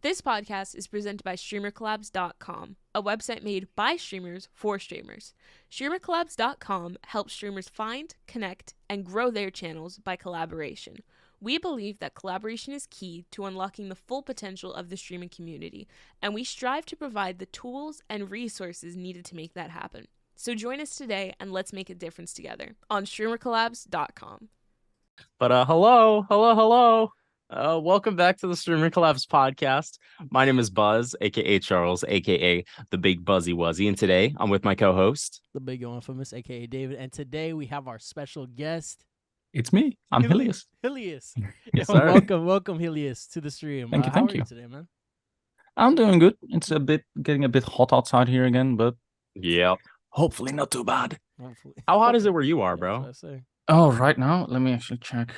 This podcast is presented by StreamerCollabs.com, a website made by streamers for streamers. StreamerCollabs.com helps streamers find, connect, and grow their channels by collaboration. We believe that collaboration is key to unlocking the full potential of the streaming community, and we strive to provide the tools and resources needed to make that happen. So join us today and let's make a difference together on StreamerCollabs.com. But hello. Welcome back to the StreamerCollabs podcast. My name is Buzz, aka Charles, aka the Big Buzzy Wuzzy, and today I'm with my co-host, the Big Infamous, aka David, and today we have our special guest. It's me. I'm Hylleus. Hylleus. Yes, sir. Welcome, Hylleus, to the stream. Thank you. How are you today, man? I'm doing good. It's getting a bit hot outside here again, but yeah, hopefully not too bad. Hopefully. How hot is it where you are, bro? Oh, right now, let me actually check.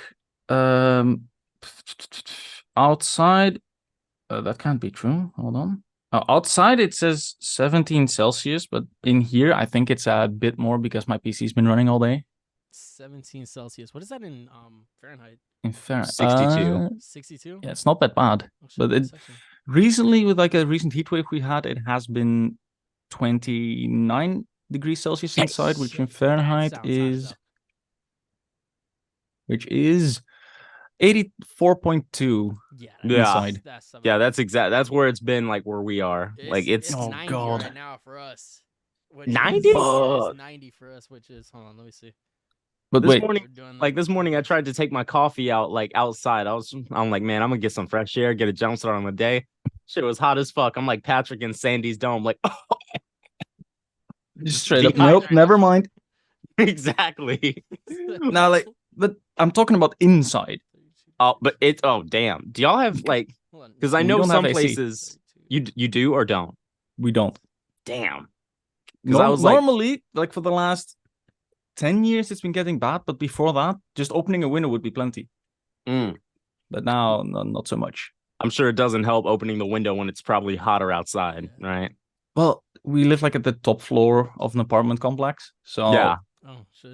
Outside, that can't be true. Hold on. Outside it says 17 Celsius, but in here I think it's a bit more because my PC's been running all day. 17 Celsius. What is that in Fahrenheit? In Fahrenheit, 62. 62. Yeah, it's not that bad. But recently, with like a recent heat wave we had, it has been 29 degrees Celsius inside, which in Fahrenheit is 84.2 inside. That's where it's been, like where we are. It's oh 90 god right now for us. 90? It's 90 for us, which is, hold on, let me see. But this morning I tried to take my coffee out outside. I'm like, man, I'm gonna get some fresh air, get a jump start on the day. Shit was hot as fuck. I'm like Patrick in Sandy's Dome, like just straight up. Nope, never mind. Exactly. Now, but I'm talking about inside. But damn. Do y'all have because I know some places you do or don't? We don't. Damn. Because I was normally for the last 10 years it's been getting bad, but before that, just opening a window would be plenty. But now, not so much. I'm sure it doesn't help opening the window when it's probably hotter outside, right? Well, we live at the top floor of an apartment complex, so yeah.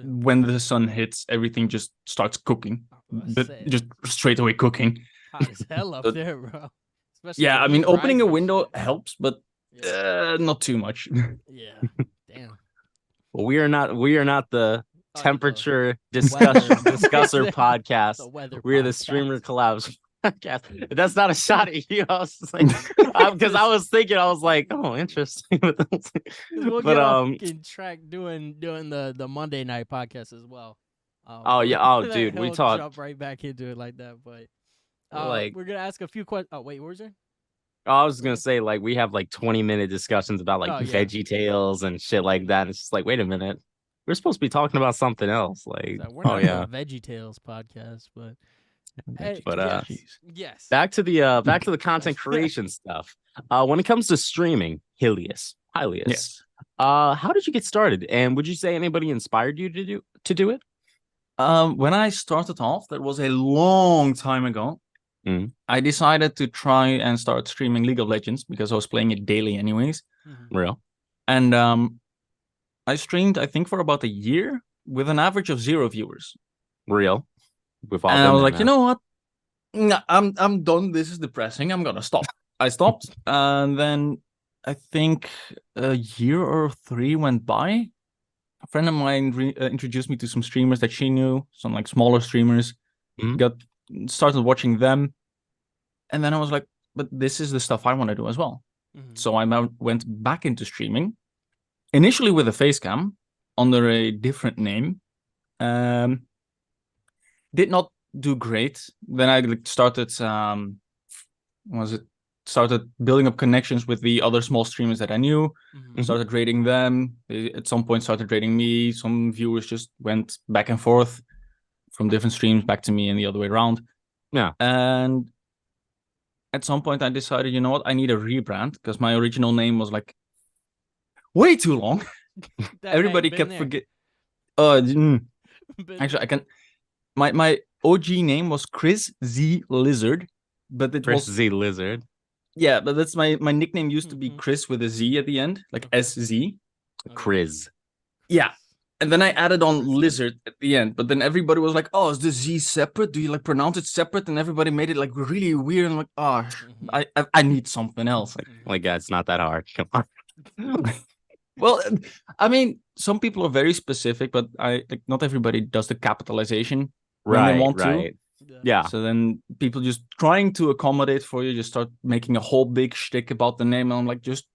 When the sun hits, everything just starts cooking, but just straight away cooking. Hot as hell up there, bro. Especially I mean, opening a window helps, but not too much. Yeah, damn. Well, we are not the temperature discusser podcast. We're the StreamerCollabs podcast. That's not a shot at you. I was just because I was thinking, I was like, oh, interesting. We'll get track doing the Monday night podcast as well. Dude, we talked. Jump right back into it like that, but we're gonna ask a few questions. Oh wait, what was there? I was gonna say we have 20-minute discussions about Veggie Tales and shit like that. It's just wait a minute, we're supposed to be talking about something else. We're not a Veggie Tales podcast, but yes. Back to the content creation stuff. When it comes to streaming, Hylleus, yes. How did you get started? And would you say anybody inspired you to do it? When I started off, that was a long time ago. I decided to try and start streaming League of Legends because I was playing it daily anyways. Real. And I streamed, I think, for about a year with an average of 0 viewers. Real. And I was like, you know what? I'm done. This is depressing. I'm gonna stop. I stopped, and then I think a year or 3 went by. A friend of mine introduced me to some streamers that she knew, some smaller streamers. Started watching them, and then I was like, but this is the stuff I want to do as well. So I went back into streaming, initially with a face cam under a different name. Did not do great. Then I started started building up connections with the other small streamers that I knew. Started rating them. They at some point started rating me. Some viewers just went back and forth from different streams back to me and the other way around. Yeah. And at some point I decided, you know what, I need a rebrand because my original name was way too long. Everybody kept forgetting. Actually, I can. My OG name was Chris Z Lizard, but it was Z Lizard. Yeah, but that's my nickname used to be Chris with a Z at the end, SZ. Chris. Yeah. And then I added on lizard at the end, but then everybody was like, "Oh, is the Z separate? Do you like pronounce it separate?" And everybody made it like really weird. And I'm like, "Oh, I need something else." Like, God, it's not that hard. Come on. Well, I mean, some people are very specific, but like not everybody does the capitalization when they want to. Yeah. So then people just trying to accommodate for you, just start making a whole big shtick about the name. And I'm like, just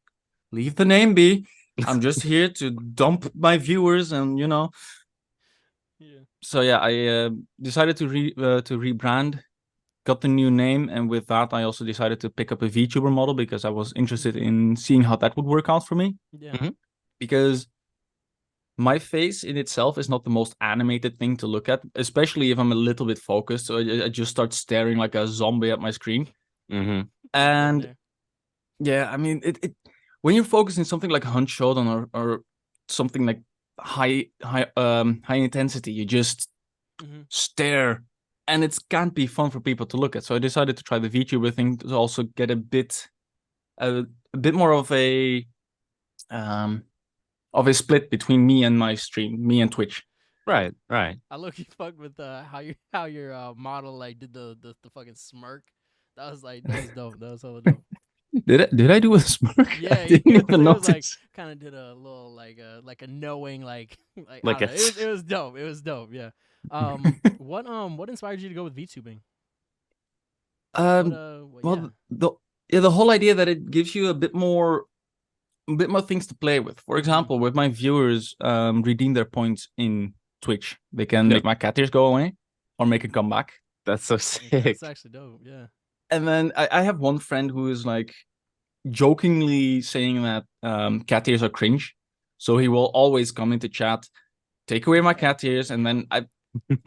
leave the name be. I'm just here to dump my viewers, and Yeah. So yeah, I decided to rebrand, got the new name, and with that, I also decided to pick up a VTuber model because I was interested in seeing how that would work out for me. Yeah. Because my face in itself is not the most animated thing to look at, especially if I'm a little bit focused. So I just start staring like a zombie at my screen. And yeah, I mean, it when you're focusing something like Hunt Showdown or something like high intensity, you just stare, and it can't be fun for people to look at. So I decided to try the VTuber thing to also get a bit more of a split between me and my stream, me and Twitch. Right. I look-y fucked with how your model like did the fucking smirk. That was dope. That was so dope. Did I do a smirk? Yeah, I didn't even notice. Like, kind of did a little like a knowing like it was dope. It was dope. Yeah. What inspired you to go with VTubing? The whole idea that it gives you a bit more things to play with. For example, with my viewers redeem their points in Twitch, they can make my cat ears go away or make a comeback. That's so sick. That's actually dope. Yeah. And then I have one friend who is like jokingly saying that cat ears are cringe. So he will always come into chat, take away my cat ears, and then I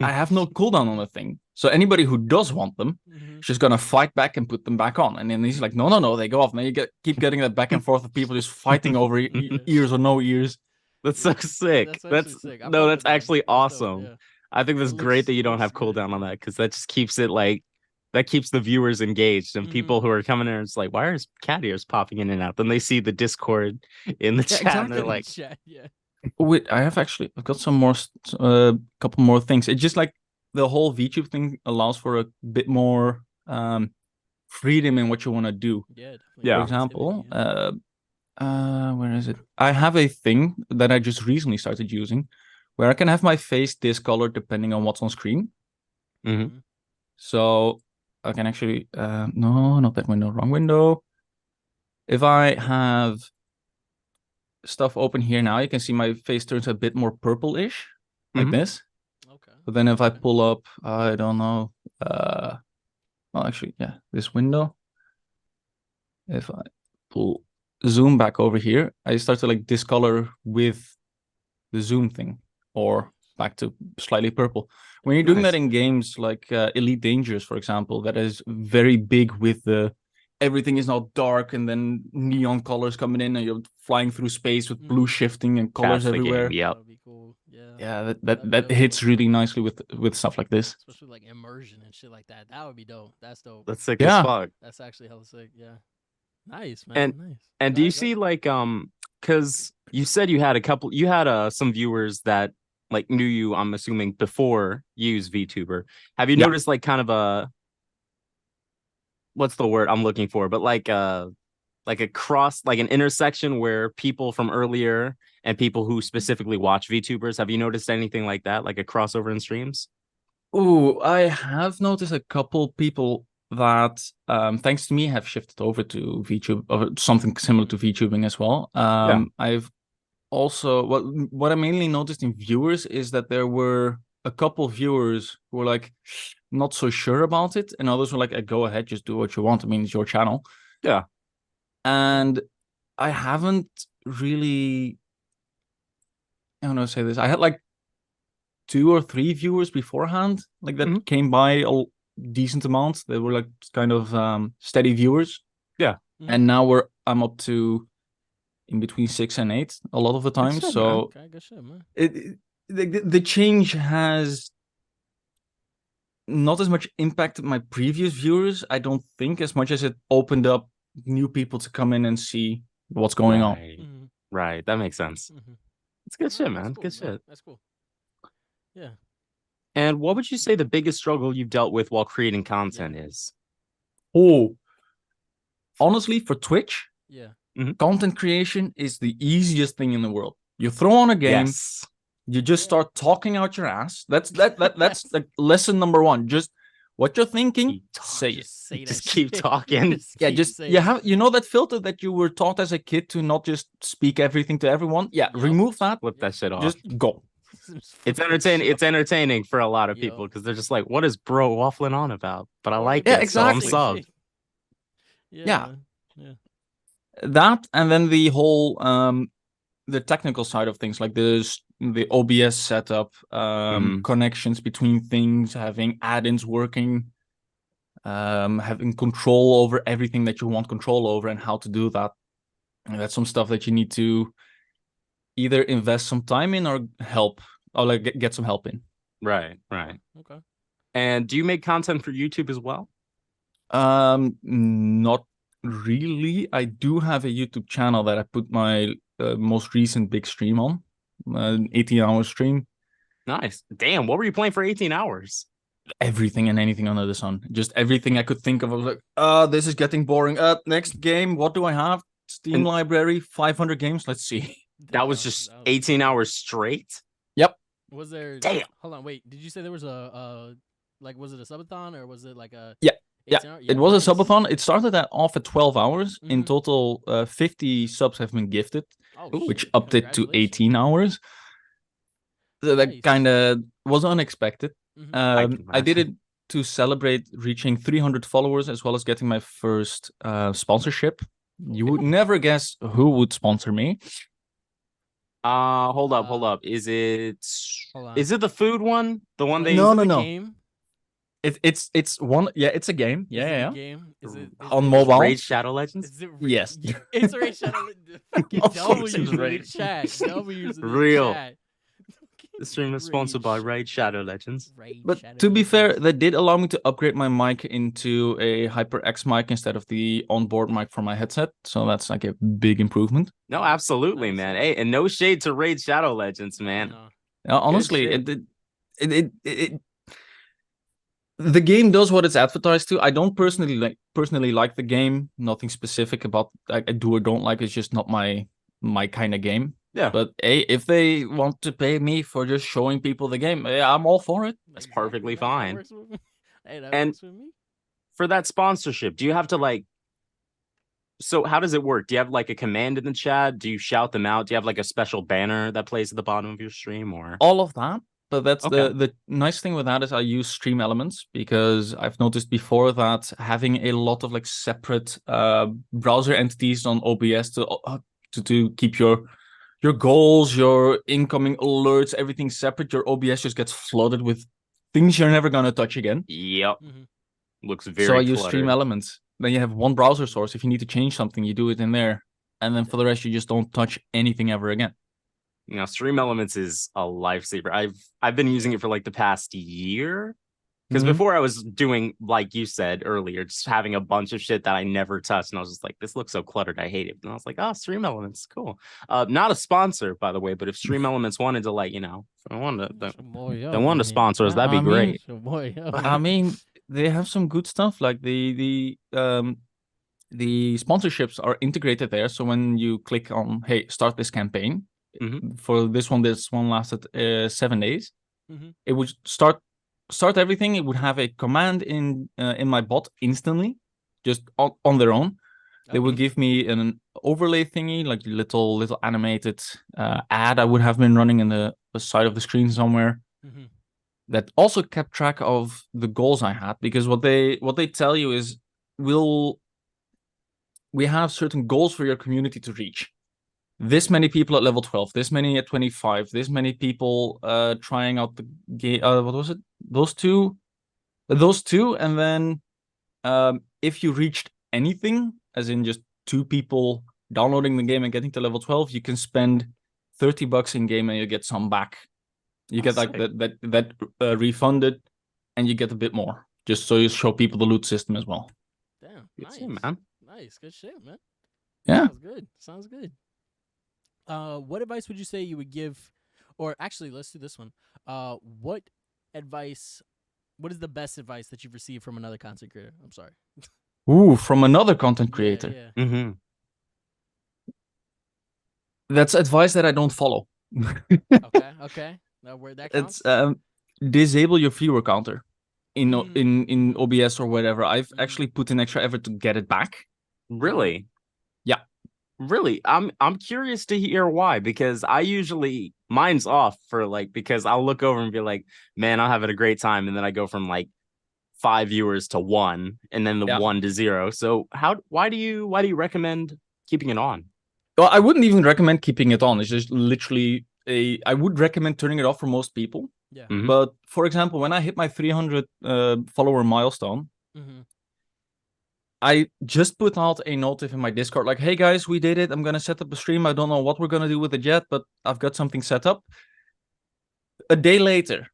have no cooldown on the thing. So anybody who does want them, she's gonna fight back and put them back on. And then he's like, no, they go off. And then you keep getting that back and forth of people just fighting over ears or no ears. That's so sick. That's sick. that's actually awesome. Dope, yeah. I think that's great that you don't have cooldown on that, because that just keeps it like, that keeps the viewers engaged, and people who are coming in, it's like, why are cat ears popping in and out? Then they see the Discord in the chat, and they're like, wait, I've got some more, couple more things. It's just like the whole VTube thing allows for a bit more freedom in what you want to do. Yeah. For example, where is it? I have a thing that I just recently started using, where I can have my face discolored depending on what's on screen. So I can actually, no, not that window, wrong window. If I have stuff open here now, you can see my face turns a bit more purple-ish, like this. Okay. But then if I pull up, I don't know, well, actually, yeah, this window. If I zoom back over here, I start to like discolor with the zoom thing, or back to slightly purple. When you're doing that in games like Elite Dangerous, for example, that is very big with the everything is now dark and then neon colors coming in and you're flying through space with blue shifting and colors everywhere. Yeah. That'd be cool. Yeah, that hits really nicely with stuff like this. Especially like immersion and shit like that. That would be dope. That's dope. That's sick as fuck. That's actually hella sick. Yeah. Nice, man. Nice. And do you see like because you said you had some viewers that like knew you, I'm assuming, before you used VTuber. Have you noticed like kind of a, what's the word I'm looking for, but like a cross, like an intersection where people from earlier and people who specifically watch VTubers, have you noticed anything like that, like a crossover in streams? Oh, I have noticed a couple people that, thanks to me, have shifted over to VTube, or something similar to VTubing as well. I've also, what I mainly noticed in viewers is that there were a couple viewers who were like not so sure about it, and others were like, go ahead, just do what you want. I mean, it's your channel. Yeah. And I haven't really, I don't know how to say this. I had like 2 or 3 viewers beforehand, like that came by a decent amount. They were like kind of steady viewers. Yeah. And now I'm up to in between 6 and 8 a lot of the time. So good shit, man. The change has not as much impacted my previous viewers, I don't think, as much as it opened up new people to come in and see what's going on. Right, that makes sense. It's good shit, man. Cool, Good shit. That's cool. Yeah. And what would you say the biggest struggle you've dealt with while creating content is? Oh, honestly, for Twitch, yeah, content creation is the easiest thing in the world. You throw on a game, Yes. you just start talking out your ass. That's like lesson number one. Just what you're thinking, say it. Say that Just keep shit. talking. Yeah, keep just saying you it. have that filter that you were taught as a kid to not just speak everything to everyone. Yeah, Yup. remove that. Flip that shit off. Just go. It's entertaining. It's entertaining for a lot of people because they're just like, "What is bro waffling on about?" But I like Yeah, it, so I'm exactly. subbed. Yeah. Yeah. That, and then the whole the technical side of things, like the OBS setup, connections between things, having add-ins working, having control over everything that you want control over, and how to do that. And that's some stuff that you need to either invest some time in or help, or like get some help in. Right. Okay. And do you make content for YouTube as well? Not really. I do have a YouTube channel that I put my most recent big stream on, an 18-hour stream. Nice. Damn, what were you playing for 18 hours? Everything and anything under the sun. Just everything I could think of. I was like, this is getting boring. Next game, what do I have? Steam library, 500 games. Let's see. That was just 18 hours straight? Yep. Was there... Damn. Hold on, wait. Did you say there was a like, was it a subathon or was it like a... Yeah. Yeah, it was nice. a subathon. It started off at 12 hours. In Mhm. total, 50 subs have been gifted, Oh, which shit. upped it to Congratulations. 18 hours. So that Nice. kind of was unexpected. Mhm. I did it to celebrate reaching 300 followers, as well as getting my first sponsorship. You would never guess who would sponsor me. Hold up. Is it the food one? The one they... No. Game? It's one. Yeah, it's a game. Is it Yeah. a game? Is it On mobile. Raid Shadow Legends? Is it Yes. It's Raid Shadow Legends. Fucking Of course W's it's in the Raid. chat. W's in the Real. chat. The stream is sponsored by Raid Shadow Legends. But to be fair, they did allow me to upgrade my mic into a HyperX mic instead of the onboard mic for my headset. So that's like a big improvement. No, absolutely, man. Hey, and no shade to Raid Shadow Legends, man. Honestly, shit. it the game does what it's advertised to. I don't personally like the game. Nothing specific about I do or don't like. It's just not my kind of game. Yeah. But hey, if they want to pay me for just showing people the game, I'm all for it. That's perfectly fine. That works with me. Hey, that And works with me. for that sponsorship, do you have to like... So how does it work? Do you have like a command in the chat? Do you shout them out? Do you have like a special banner that plays at the bottom of your stream, or... All of that. But that's Okay. the nice thing with that is I use Stream Elements, because I've noticed before that having a lot of like separate browser entities on OBS to keep your goals, your incoming alerts, everything separate, your OBS just gets flooded with things you're never gonna touch again. Yep. Looks very So I use cluttered. Stream Elements. Then you have one browser source. If you need to change something, you do it in there. And then for the rest, you just don't touch anything ever again. You know, Stream Elements is a lifesaver. I've been using it for like the past year. Because before I was doing, like you said earlier, just having a bunch of shit that I never touched. And I was just like, this looks so cluttered. I hate it. And I was like, oh, Stream Elements, cool. Not a sponsor, by the way, but if Stream Elements wanted to, like, you know, they wanted to sponsor us, that'd be great. I mean, they have some good stuff. Like the sponsorships are integrated there. So when you click on, hey, start this campaign, for this one lasted 7 days. It would start everything. It would have a command in my bot instantly, just on their own. They would give me an overlay thingy, like little animated ad I would have been running in the side of the screen somewhere. That also kept track of the goals I had, because what they tell you is we have certain goals for your community to reach. This many people at level 12, this many at 25, this many people trying out the game. What was it? Those two, and then if you reached anything, as in just 2 people downloading the game and getting to level 12, you can spend $30 in game and you get some back. You get like that refunded, and you get a bit more, just so you show people the loot system as well. Damn, Good nice, shit, man. Nice, good shit, man. Yeah, Sounds good. What advice would you say you would give, or actually, let's do this one. What is the best advice that you've received from another content creator? I'm sorry. Ooh, from another content creator. Yeah. Mm-hmm. That's advice that I don't follow. Okay. Where that counts? It's disable your viewer counter in OBS or whatever. I've actually put in extra effort to get it back. Really? Yeah. Really? I'm curious to hear why, because I usually mine's off for because I'll look over and be like, man, I'm having a great time, and then I go from 5 viewers to 1, and then the 1 to 0. So why do you recommend keeping it on? Well, I wouldn't even recommend keeping it on. It's just literally I would recommend turning it off for most people. Yeah. Mm-hmm. But for example, when I hit my 300 follower milestone, I just put out a notif in my Discord like, hey guys, we did it. I'm going to set up a stream. I don't know what we're going to do with it yet, but I've got something set up. A day later,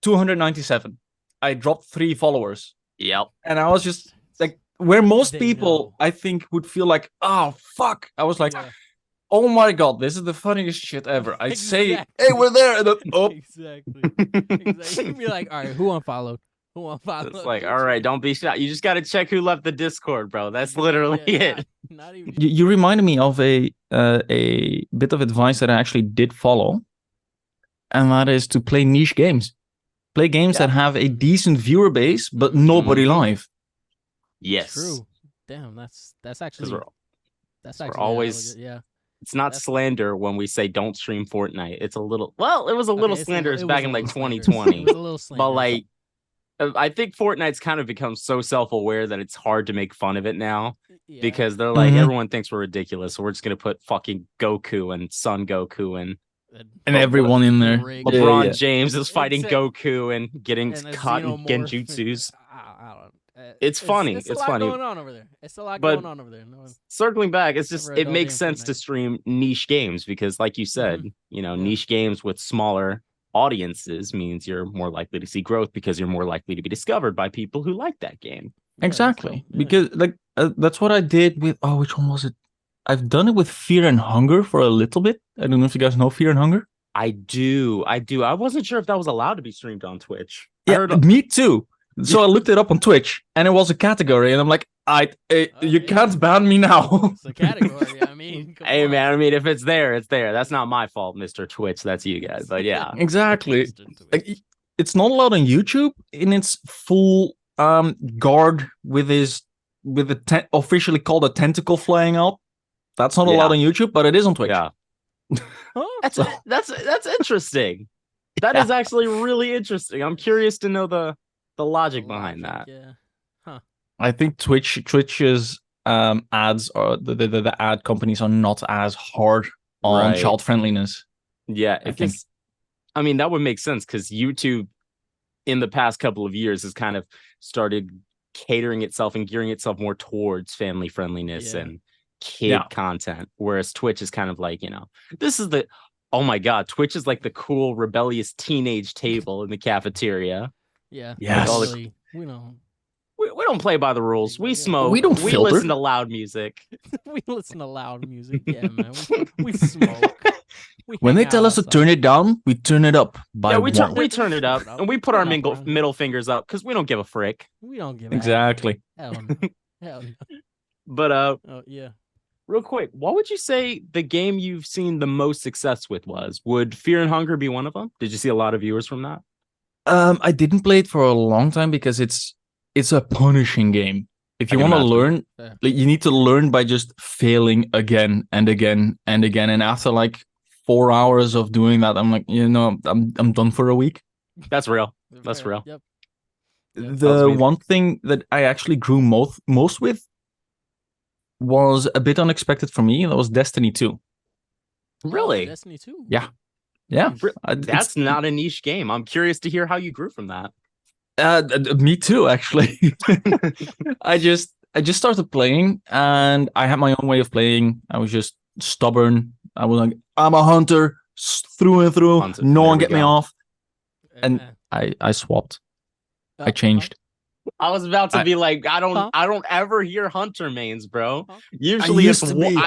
297. I dropped 3 followers. Yep. And I was just like, where most people, I think, would feel like, oh, fuck. I was like, oh my God, this is the funniest shit ever. I say, hey, we're there. And then, Exactly. You'd be like, all right, who unfollowed? It's like, all right, don't be shy. You just got to check who left the Discord, bro. That's literally it. Not even. You reminded me of a bit of advice that I actually did follow. And that is to play niche games. Play games that have a decent viewer base, but nobody live. Yes. True. Damn, that's actually always It's not slander when we say don't stream Fortnite. It's a little it was a little slanderous back in 2020. It was a little slanderous. But I think Fortnite's kind of become so self-aware that it's hard to make fun of it now because they're like everyone thinks we're ridiculous, so we're just gonna put fucking Goku and Son Goku and everyone in there. LeBron James is fighting Goku and getting caught in genjutsus. It's funny. It's funny. Going on over there. It's a lot going on over there. Circling back, it's just it makes sense to stream niche games because, like you said, niche games with smaller audiences means you're more likely to see growth because you're more likely to be discovered by people who like that game. Exactly, because that's what I did with which one was it? I've done it with Fear and Hunger for a little bit. I don't know if you guys know Fear and Hunger. I do. I wasn't sure if that was allowed to be streamed on Twitch. Yeah, me too. So I looked it up on Twitch, and it was a category, and I'm like, you can't ban me now. It's a category. I mean, hey man, I mean, if it's there, it's there. That's not my fault, Mr. Twitch. That's you guys. But yeah, exactly. It's not allowed on YouTube in its full guard with officially called a tentacle flying out. That's not allowed on YouTube, but it is on Twitch. Yeah, that's interesting. That is actually really interesting. I'm curious to know the logic behind that. Yeah. Huh. I think Twitch's ads or the ad companies are not as hard on child friendliness. Yeah, I mean that would make sense because YouTube in the past couple of years has kind of started catering itself and gearing itself more towards family friendliness and kid content, whereas Twitch is kind of like, this is oh my God, Twitch is like the cool rebellious teenage table in the cafeteria. Yeah. Yes. We don't play by the rules. We smoke. We don't filter. Listen to loud music. We listen to loud music. Yeah, man. We smoke. When they tell us to turn it down, we turn it up. We turn it up, and we put our middle fingers up because we don't give a frick. We don't give exactly. Hell no. Hell no. But yeah. Real quick, what would you say the game you've seen the most success with was? Would Fear and Hunger be one of them? Did you see a lot of viewers from that? I didn't play it for a long time because it's a punishing game. If you want to learn, you need to learn by just failing again and again and again. And after 4 hours of doing that, I'm like, I'm done for a week. That's real. That's real. Yep. The one thing that I actually grew most with was a bit unexpected for me. That was Destiny 2. Really? Destiny 2? Yeah. Yeah. That's not a niche game. I'm curious to hear how you grew from that. Me too, actually. I just started playing, and I had my own way of playing. I was just stubborn. I was like, I'm a hunter through and through. No one get me off. And I swapped. I changed. I was about to be like, I Huh? don't ever hear hunter mains, bro. Huh? Usually it's used to be.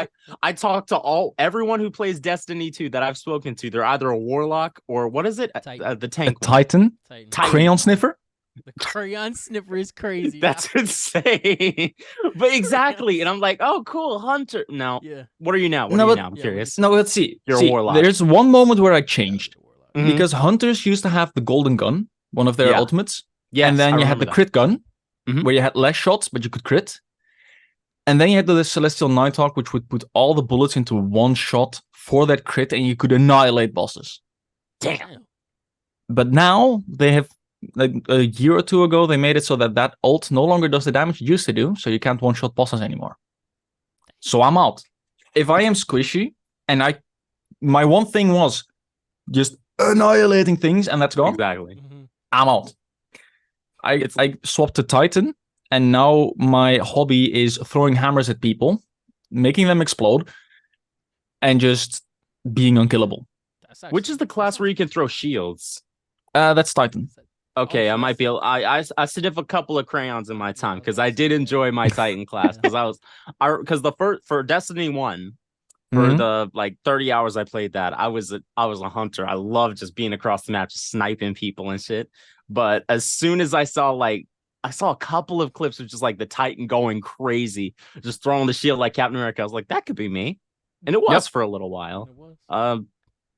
I talk to everyone who plays Destiny 2 that I've spoken to. They're either a warlock or what is it? Titan. The A tank. one. Titan, Titan. crayon sniffer. The crayon sniffer is crazy. That's insane. But exactly. And I'm like, oh, cool, hunter. No. yeah. What are you now? What No, are you but- now? I'm Yeah, curious. No, let's see. You're a See, warlock. there's one moment where I changed Mhm. because hunters used to have the golden gun, one of their Yeah. ultimates, Yes, and then I you had remember the that. crit gun, Mhm. where you had less shots but you could crit, and then you had the celestial nighthawk, which would put all the bullets into one shot for that crit, and you could annihilate bosses. Damn. But now they have, like a year or two ago, they made it so that ult no longer does the damage it used to do, so you can't one-shot bosses anymore. So I'm out. If I am squishy, and my one thing was just annihilating things, and that's gone, Exactly. Mhm. I'm out. I swapped to Titan, and now my hobby is throwing hammers at people, making them explode, and just being unkillable. That's Which actually- is the class where you can throw shields? That's Titan. Okay, Oh, I so might be. that's- I sniff a couple of crayons in my time because okay, I so did yeah. enjoy my Titan class because because the first for Destiny 1 for Mhm. the like 30 hours I played that I was a hunter. I loved just being across the map, just sniping people and shit. But as soon as I saw a couple of clips of just like the Titan going crazy, just throwing the shield like Captain America, I was like, that could be me, and it was for a little while. It was.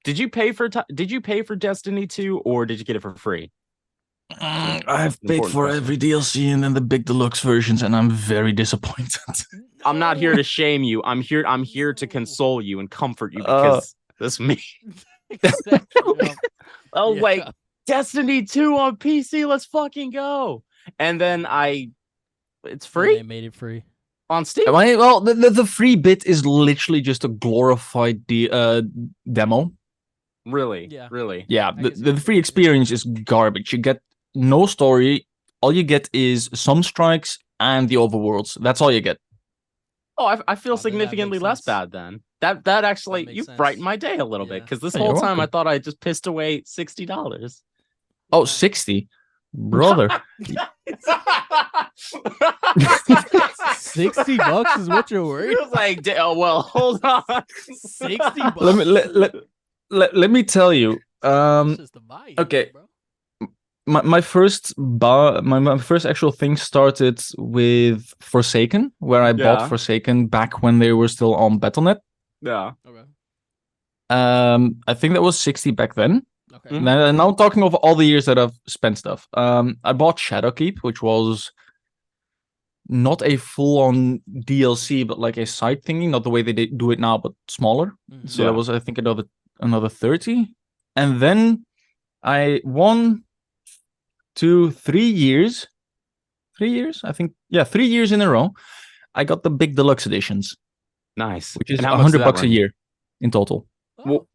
Did you pay for Destiny 2 or did you get it for free? I've paid Important for question. every DLC and then the big deluxe versions, and I'm very disappointed. I'm not here No. to shame you. I'm here to No. console you and comfort you because this me. Exactly. I was Yeah. like, Destiny 2 on PC, let's fucking go. And then it's free They made it free. on Steam. Well, the free bit is literally just a glorified demo. Really? Yeah. Really? Yeah, I the, can see the that. free experience is garbage. You get no story. All you get is some strikes and the overworlds. That's all you get. Oh, I feel Oh, then that significantly makes less sense. bad then. That actually makes you sense. brightened my day a little bit Yeah. because this Oh, you're whole time I welcome. thought I just pissed away $60. Oh, 60. Brother. $60 is what you're worried. It was like, oh well, hold on. $60. Let me tell you. It's just a buy. okay. Bro. My first my first actual thing started with Forsaken, where I bought Yeah. Forsaken back when they were still on Battle.net. Yeah. Okay. I think that was 60 back then. Okay. Mhm. Now I'm talking of all the years that I've spent stuff. I bought Shadowkeep, which was not a full-on DLC, but like a side thingy, not the way they do it now, but smaller. Mhm. So Yeah. that was, I think, another 30. And then I 1, 2, 3 years. 3 years, I think. Yeah, 3 years in a row. I got the big deluxe editions, Nice. which is And how much did that $100 a run you? year in total. Well,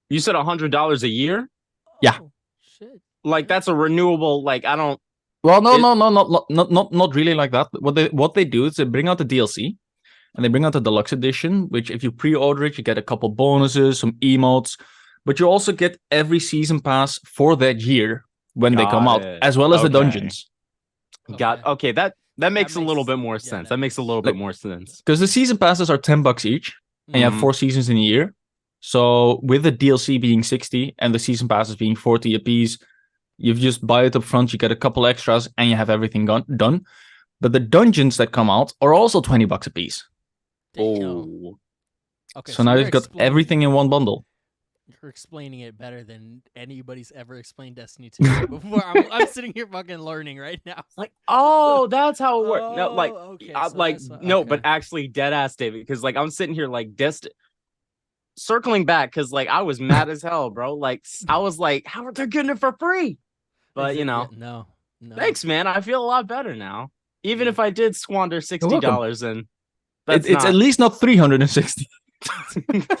you said $100 a year? Yeah. Oh, shit. Like that's a renewable. Like I don't. Well, no, It- not really like that. What they do is they bring out the DLC, and they bring out the deluxe edition. Which, if you pre-order it, you get a couple bonuses, some emotes, but you also get every season pass for that year when they come Got out, it. as well as the Okay. dungeons. Got okay. That makes a little makes- bit more yeah, sense. that That makes a makes- little Like- bit more sense. Because the season passes are $10 each, and you have Mhm. 4 seasons in a year. So with the DLC being 60 and the season passes being 40 apiece, you just buy it up front, you get a couple extras, and you have everything done. But the dungeons that come out are also $20 apiece. Damn. Oh, Okay, So now you're you've got explaining- everything in one bundle. You're explaining it better than anybody's ever explained Destiny 2 before. I'm sitting here fucking learning right now. like oh, that's how it works. No, like okay, I- so like that's what- no, okay. but actually, dead ass David, because like I'm sitting here like circling back because like I was mad as hell, bro. Like I was like, how are they getting it for free? But you know, no. thanks, man. I feel a lot better now. Even Yeah. if I did squander $60, and that's It's at least not 360.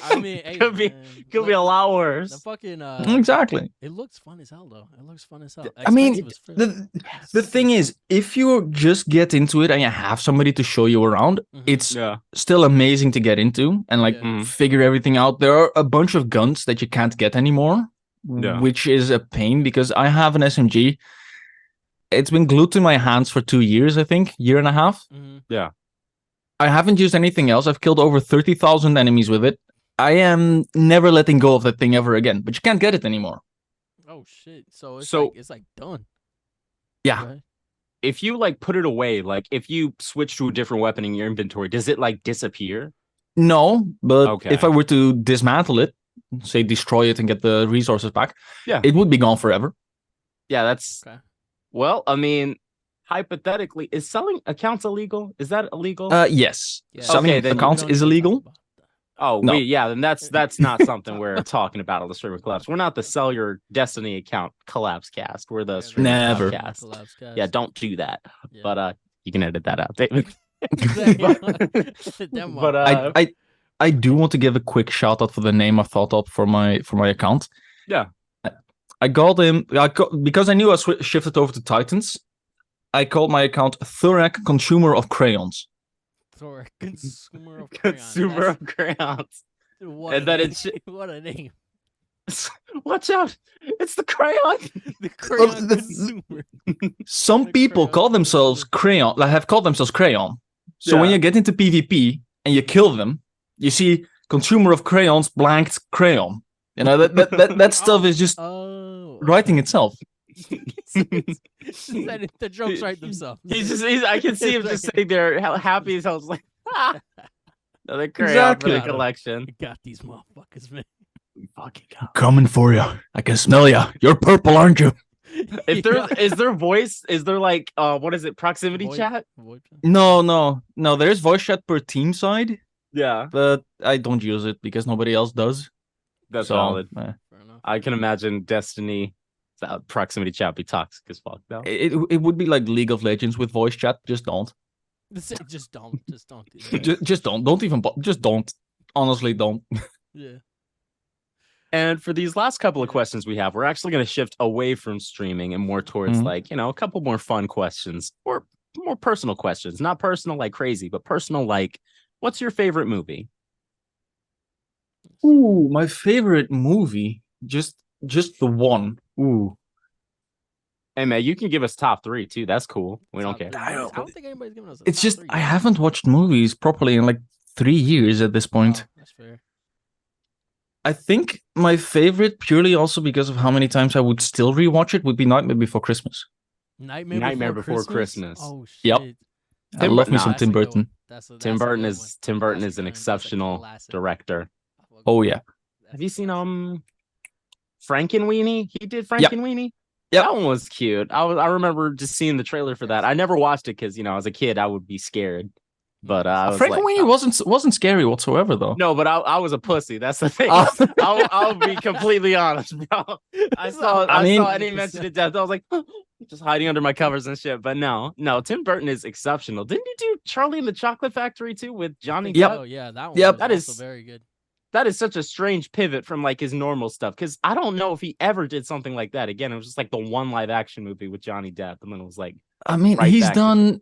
I mean, hey, could be man, could be a look, lot the worse. fucking Exactly. it looks fun as hell though. It looks fun as hell. I mean, Expensive as frick. the thing is, if you just get into it and you have somebody to show you around, Mhm. it's Yeah. still amazing to get into and like Yeah. Mhm. figure everything out. There are a bunch of guns that you can't get anymore, Yeah. which is a pain because I have an SMG It's been glued to my hands for 2 years, I think, year and a half. Mm-hmm. I haven't used anything else. I've killed over 30,000 enemies with it. I am never letting go of that thing ever again, but you can't get it anymore. Oh shit! So it's like done. Yeah. Right? If you like put it away, like if you switch to a different weapon in your inventory, does it like disappear? No, but Okay. if I were to dismantle it, say destroy it and get the resources back, it would be gone forever. Yeah, that's Okay. well, I mean, hypothetically, is selling accounts illegal? Is that illegal? Yes. Yeah. Selling Okay, then accounts We don't is need to talk illegal. about that. Oh, No. then that's not something we're talking about on the Streamer Collabs. We're not the Sell Your Destiny account collabs cast. We're the Streamer Never. Collabs cast. Collabs cast. Yeah, don't do that. Yeah. But you can edit that out, David. Them But I do want to give a quick shout out for the name I thought up for my account. Yeah. I called him because I knew I shifted over to Titans. I called my account Thurak Consumer of Crayons. Thor, consumer of crayons. Consumer of crayons. What And a then name. it's What a name. watch out! It's the crayon. The crayon the- consumer. Some The people crayon call themselves Crayon, like have called themselves Crayon. So when Yeah. you get into PvP and you kill them, you see Consumer of Crayons blanked Crayon. You know that stuff is just Oh. writing itself. The jokes write themselves. I can see him just sitting there happy as hell. Just like, another crayon Exactly. for the collection. Got these motherfuckers, man. Fucking God. Coming for you. I can smell you. You're purple, aren't you? If there is there voice, is there like what is it, proximity Voice- chat? voice- No. There's voice chat per team side, Yeah, but I don't use it because nobody else does. that's So, valid. Fair enough. I can imagine Destiny proximity chat would be toxic as fuck. No. it would be like League of Legends with voice chat. Just don't. Just don't do that. Just don't. Don't even. Just don't. Honestly, don't. Yeah. And for these last couple of questions we have, we're actually going to shift away from streaming and more towards Mhm. like, a couple more fun questions or more personal questions. Not personal like crazy, but personal like, what's your favorite movie? Ooh, my favorite movie. Just the one. Ooh. Hey man, you can give us top 3 too. That's cool. We don't Top care. three. I don't think anybody's giving us a It's top just three I yet. haven't watched movies properly in like 3 years at this point. Oh, that's fair. I think my favorite, purely also because of how many times I would still rewatch it, would be Nightmare Before Christmas. Nightmare Before Christmas. Oh shit. Yep. I love me Nah, some that's Tim a good Burton. one. Tim Burton is That's a an good one. That's a exceptional classic. director. Oh yeah. Have you seen Frankenweenie? He did Yep. Frankenweenie. Yep. That one was cute. I remember just seeing the trailer for that. I never watched it because as a kid I would be scared. But I was Frankenweenie like, wasn't scary whatsoever though. no, but I was a pussy. That's the thing. Oh. I'll be completely honest, bro. I saw any mention of death. I was like, just hiding under my covers and shit. But no, Tim Burton is exceptional. Didn't he do Charlie and the Chocolate Factory too with Johnny Yep. Depp? Oh yeah, that one. Yep. Was That also is- very good. That is such a strange pivot from like his normal stuff because I don't know if he ever did something like that again. It was just like the one live action movie with Johnny Depp, and then it was like I mean, Right he's back to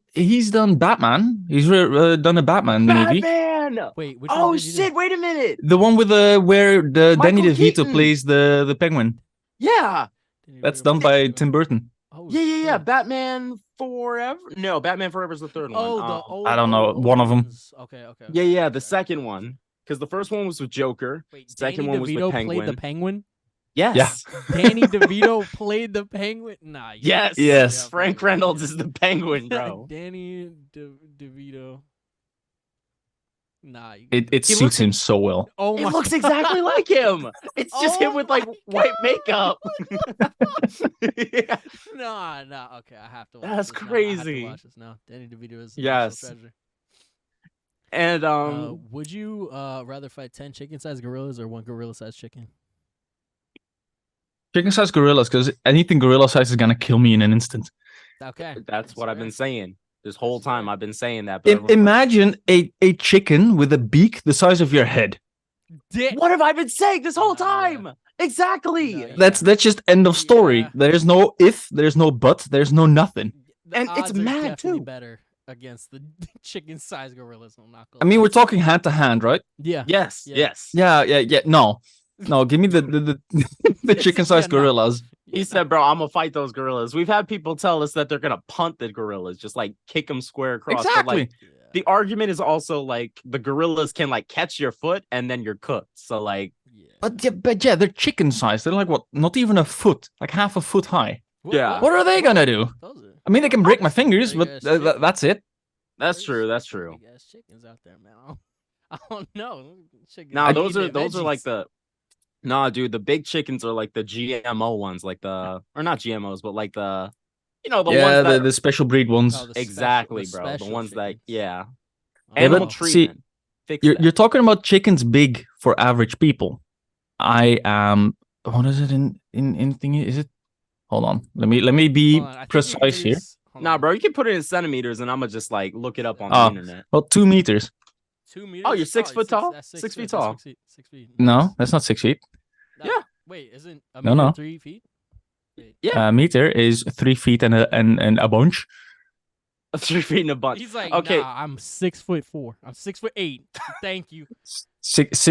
done Batman. He's done a Batman movie. Batman. Wait, which Oh one did you do? shit! Wait a minute. The one with where the Danny Michael DeVito Keaton. plays the Penguin. Yeah, Didn't you That's do done it? by Tim Burton. Oh, yeah. shit. Batman Forever. No, Batman Forever is the third one. Oh, the old. I don't know, old one of 'em. ones. Okay. Yeah, the Okay. second one. Because the first one was with Joker. Wait, Second Danny one was DeVito with played Penguin. the Penguin. Yes. Danny DeVito played the Penguin. Nah. Yes. Yes. Frank Reynolds is the Penguin, bro. Danny DeVito. Nah. It He suits looks- him so well. Oh It my. looks exactly like him. It's just Oh him with like my white God. makeup. Yeah. Nah. Okay, I have to. Watch That's this now. I have to crazy. watch this now. Danny DeVito is a Yes. national treasure. And Would you rather fight 10 chicken-sized gorillas or one gorilla-sized chicken? Chicken sized gorillas, because anything gorilla size is gonna kill me in an instant. Okay. that's what I've been fair. saying this whole That's time. fair. I've been saying that. But Imagine a chicken with a beak the size of your head. what have I been saying this whole Nah, yeah. time? Exactly. Nah, yeah. That's just end of story. Yeah. There's no if, there's no but, there's no nothing. The And it's odds are mad, definitely too. better against the chicken-sized gorillas. I'm not I mean, we're talking hand to hand, right? Yeah. Yes. Yeah. Yes. Yeah. No, give me the chicken sized Yeah, no. gorillas. He said, "Bro, I'm gonna fight those gorillas." We've had people tell us that they're gonna punt the gorillas, just like kick them square across. But, Exactly. like, the argument is also like the gorillas can like catch your foot and then you're cooked. So like, But yeah, they're chicken sized. They're like what? Not even a foot, like half a foot high. Yeah. What are they gonna do? I mean, they can break my fingers, but that's it. that's true. That's true. Big ass chickens out there, man. I don't know. Nah, those are like the. Nah, dude, the big chickens are like the GMO ones, like the or not GMOs, but like the, the ones that the special breed ones. exactly, bro. The ones that Yeah, animal but treatment. You're talking about chickens big for average people. I am. What is it in thingy? Is it? Hold on. Let me be precise here. Nah, bro, you can put it in centimeters, and I'm gonna just like look it up on the internet. Well, 2 meters. 2 meters. Oh, you're 6 foot tall. 6 feet tall. 6 feet. No, that's not 6 feet. Yeah. Wait, isn't a No, meter no. 3 feet? Wait. Yeah. A meter is 3 feet and a bunch. 3 feet in a bunch. He's like, okay. nah, I'm 6'4". I'm 6'8". Thank you. Six.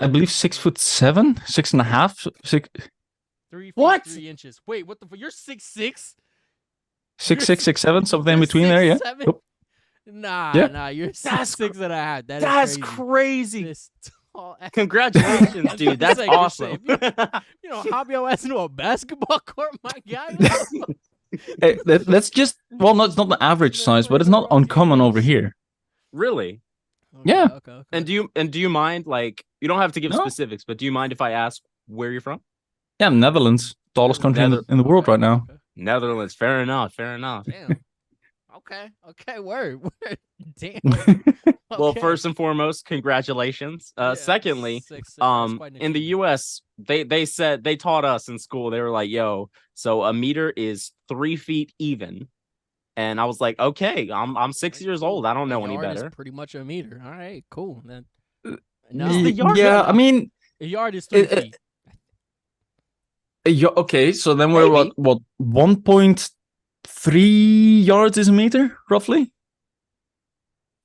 I believe 6'7", 6.5, 6. 3 feet, What? 3 inches. Wait, what the? You're 6'6". 6'6", 6'7", something in between there. Yeah. 6'7"? Yep. Nah, Yeah. nah, you're That's 6'6.5". That's crazy. crazy. This tall ass- Congratulations, I dude. was That's like, good awesome. shit. You know, hop your ass into a basketball court, my guy. Hey, that's just no, it's not the average size, but it's not uncommon over here. Really? Yeah. Okay. And do you mind, like, you don't have to give No. specifics, but do you mind if I ask where you're from? Yeah, Netherlands, tallest country in the world right now. Netherlands. Fair enough. Damn. Okay. Word. Damn. Well, Okay. first and foremost, congratulations. Yeah, Secondly, 6'6", that's quite an in the achievement. US, they said they taught us in school. They were like, "Yo, so a meter is 3 feet even," and I was like, "Okay, I'm 6 years old. I don't know A any yard better." is pretty much a meter. All right, cool. Then the yard Yeah, good I mean, a yard is 3 feet. okay, so then we're Maybe. what 1.3 yards is a meter, roughly?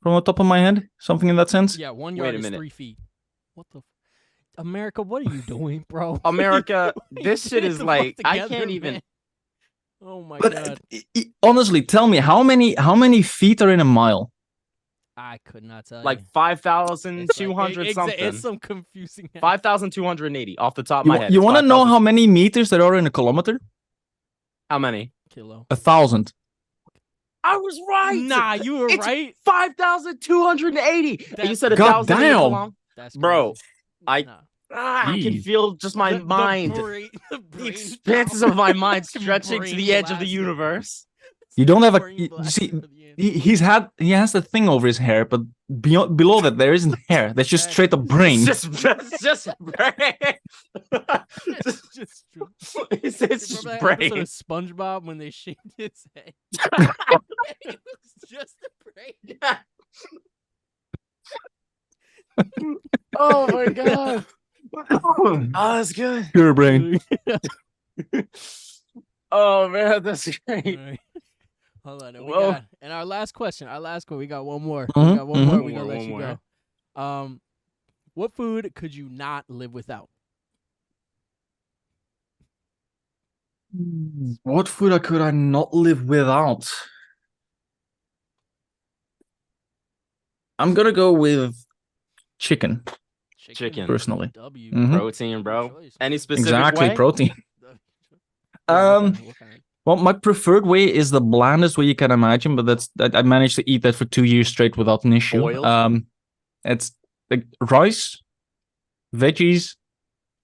From the top of my head, something in that sense. Yeah, 1 Wait yard a is minute. 3 feet. What the? America, what are you doing, bro? America, What are you this shit doing? is Get the like fuck I together, can't even. man. Oh my But god, honestly, tell me how many feet are in a mile? I could not tell Like you. 5,200 It's something. some confusing. 5,280 off the top of my head. You It's want to know 5,000 how many meters there are in a kilometer? How many? Kilo. 1,000. I was right. Nah, you were It's right. 5,280. And you said God 1,000 in a damn. kilometer? That's Bro, crazy. I Nah. can Jeez. feel just my The mind. brain- The expanses of my mind Fucking stretching to brain the edge of the blast. universe. You don't have a. Brain You blast see, for the end. he has the thing over his hair, but below that there isn't hair. That's just straight up brain. It's just brain. It's just true. It's Remember just that brain. episode of SpongeBob when they shaved his head? It was just a brain. Oh my god. Oh, that's good. Pure brain. Oh man, that's great. Alright. Hold on. Whoa. And our last question. We got one more. Mhm, We got one more. mhm. We're gonna let One you more. go. What food could you not live without? What food could I not live without? I'm gonna go with chicken, Chicken. personally. W. Mhm. Protein, bro. Choice, Any man. specific Exactly, way? protein. What Um, kind? Well, my preferred way is the blandest way you can imagine, but I managed to eat that for 2 years straight without an issue. Boiled? It's like rice, veggies,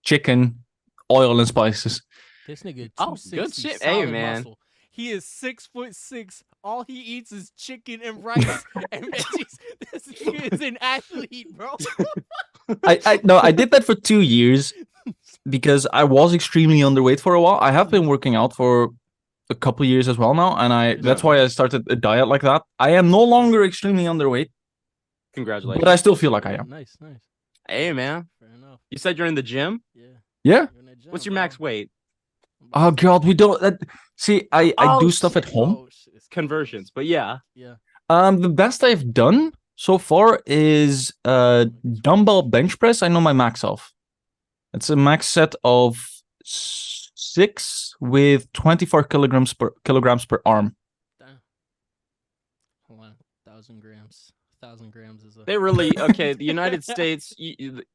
chicken, oil, and spices. This nigga, Oh, 260, good shit. solid Hey, man. muscle. He is 6'6". All he eats is chicken and rice and veggies. This nigga is an athlete, bro. I did that for 2 years because I was extremely underweight for a while. I have been working out for a couple of years as well now, and that's why I started a diet like that. I am no longer extremely underweight, Congratulations. but I still feel like I am. Nice. Hey man. Fair enough. You said you're in the gym? Yeah. Yeah. You're in that gym, What's your bro. max weight? Oh God, we don't. See, I Oh, do stuff at shit. home. Oh, shit, it's Conversions, but yeah. Yeah. The best I've done so far is dumbbell bench press. I know my max of. It's a max set of 6 with 24 kilograms per arm. Damn. Hold on. 1,000 grams. 1,000 grams is a. They really okay. The United States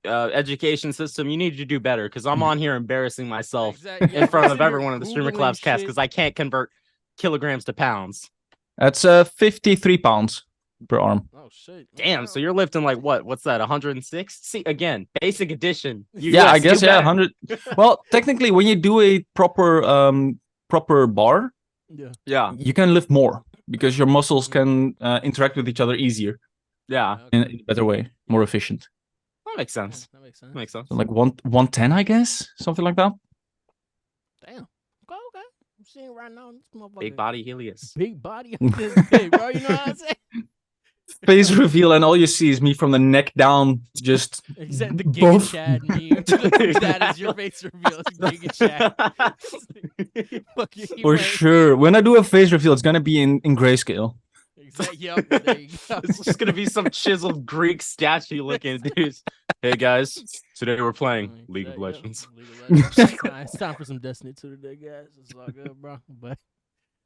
education system. You need to do better because I'm on here embarrassing myself in front of everyone in the Streamer Collabs cast because I can't convert kilograms to pounds. That's 53 pounds per arm. Oh shit! Damn. So you're lifting like what? What's that? 106? See again, basic addition. Yeah, I guess 100. Well, technically, when you do a proper bar, yeah, you can lift more because your muscles can interact with each other easier. Yeah, in a better way, more efficient. That makes sense. That makes sense. Makes sense. So like 110, I guess, something like that. Damn. Okay. I'm seeing right now. This motherfucker. Big body Hylleus. Big body. Hey, bro, you know what I'm saying? Face reveal, and all you see is me from the neck down, just Except the both. Giga Chad meme. That is your face reveal. It's Giga Chad. Fuck you, For sure. When I do a face reveal, it's gonna be in grayscale. Exactly. Yep. There you go. It's just gonna be some chiseled Greek statue looking dudes. Hey guys, today we're playing League of Legends. League of Legends. It's time for some Destiny 2 today, guys. It's all good, bro. But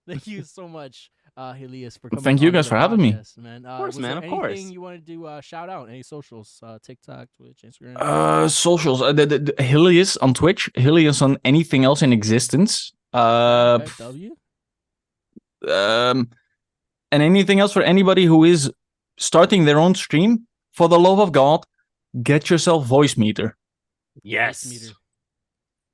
thank you so much, Hylleus, for coming. Thank you on guys the for having me. podcast, man. Of course, man. Of Anything course. you want to do? Shout out any socials? TikTok, Twitch, Instagram. Socials. The Hylleus on Twitch. Hylleus on anything else in existence. W. And anything else for anybody who is starting their own stream. For the love of God, get yourself voice meter. Yes. Voice meter.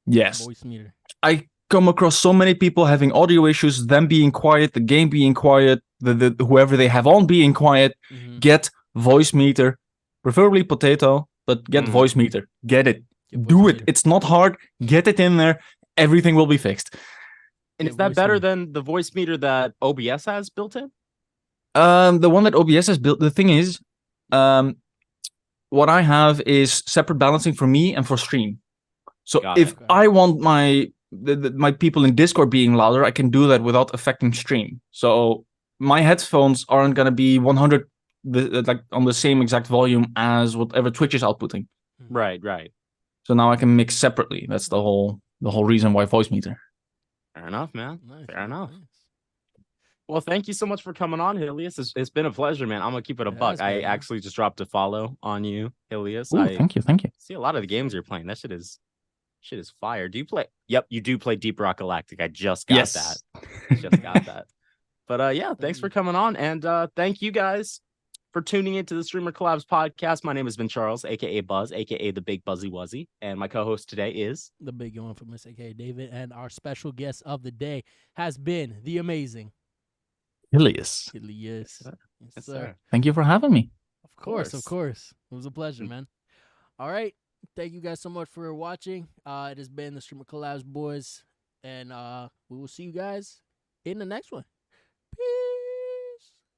Yes. Voice meter. I come across so many people having audio issues, them being quiet, the game being quiet, the whoever they have on being quiet. Mm-hmm. Get voice meter, preferably potato, but get voice meter. Get it. Do it. It's not hard. Get it in there. Everything will be fixed. And is that better than the voice meter that OBS has built in? The one that OBS has built. The thing is, what I have is separate balancing for me and for stream. So if I want my people in Discord being louder, I can do that without affecting stream. So my headphones aren't gonna be 100 like on the same exact volume as whatever Twitch is outputting. Right. So now I can mix separately. That's the whole reason why voice meter. Fair enough, man. Nice, Fair enough. nice. Well, thank you so much for coming on, Hylleus. It's been a pleasure, man. I'm gonna keep it a buck. I actually just dropped a follow on you, Hylleus. Ooh, thank you. See a lot of the games you're playing. That shit is fire. Do you play? Yep, you do play Deep Rock Galactic. I just got that. Just got that. But yeah, thanks for coming on, and thank you guys for tuning into the Streamer Collabs podcast. My name has been Charles, aka Buzz, aka the Big Buzzy Wuzzy, and my co-host today is the big one from Miss aka David, and our special guest of the day has been the amazing Hylleus. Yes, sir. Thank you for having me. Of course. It was a pleasure, man. All right. Thank you guys so much for watching. It has been the Streamer Collabs boys, and we will see you guys in the next one.